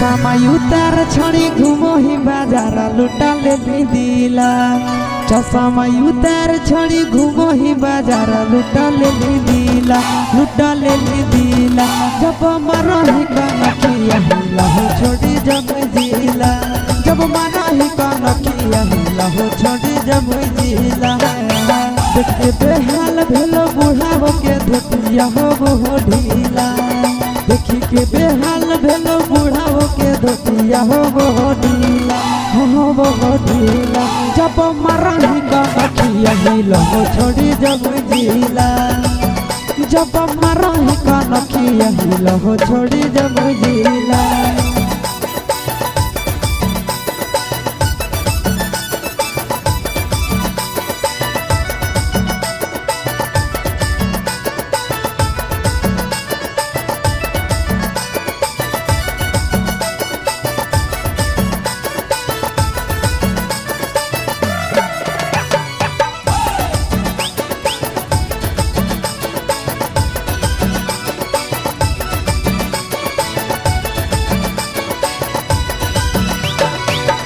चश्मा उतार छड़ी घूमो ही बाजार लुटा ले दिला। चश्मा उतार छड़ी घूमो ही बाजार लुटा ले दिला, लुटा ले दिला। जब मरा ही कनखिया हिला हो छोड़ी जब जिला, जब मरा ही कनखिया हिला हो छोड़ी जब जिला। देखे बेहाल भेलो बुढ़ाओ के धोतिया हो वो ढीला, देखी के बेहाल भेलो बुढ़ाओ के धोतिया हो वो ढीला, हो वो ढीला। जब मरही कनखिया हिला हो छोड़ी जब जिला, जब मरही कनखिया हिला हो छोड़ी जब जिला।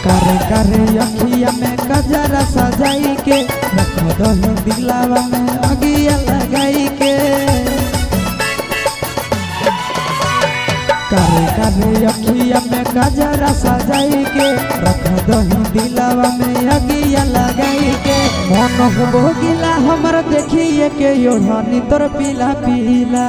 करे करे अखिया में गजरा सजाई के, रख दो दिलावा में अगिया लगाई के। करे करे अखिया में गजरा सजाई के, रख दो दिलावा में अगिया लगाई के। मन हो गिला हमर देखिए के योढ़नी तोर पीला पीला,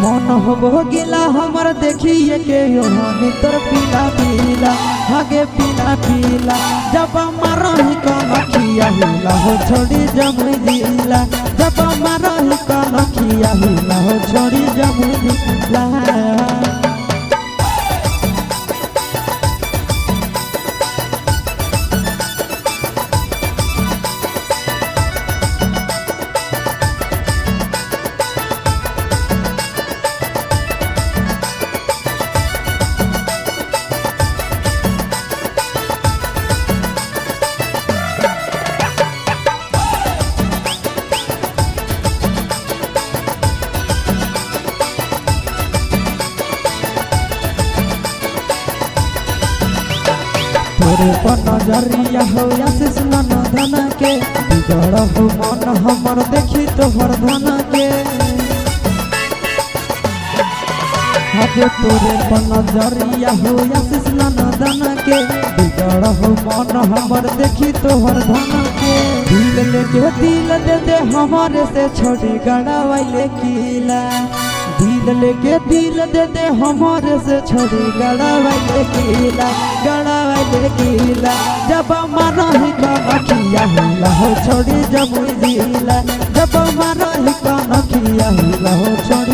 मन हो गिला हमर देखिए के योढ़नी तोर पीला पीला, आगे पीला पीला। जब मरही कनखिया हिला हो छोड़ी जब जिला, जब मरही कनखिया हिला हो छोड़ी जब जिला। तोरे पर नजरिया हो आशीष मन धन के, बिगड़ हो मन हमर देखी तोहर धन के। आगे तोरे पर नजरिया हो आशीष मन धन के, बिगड़ हो मन हमर देखी तोहर धन के। दिल लेके दिल दे दे हमारे से छोड़ी गड़ावैले किला, दिल लेके दिल दे दे हमारे से छोड़ी गड़ावैले किला, गड़ावैले किला। जब मरही कनखिया हिला हो छोड़ी जब जिला, जब मरही कनखिया हिला हो छोड़ी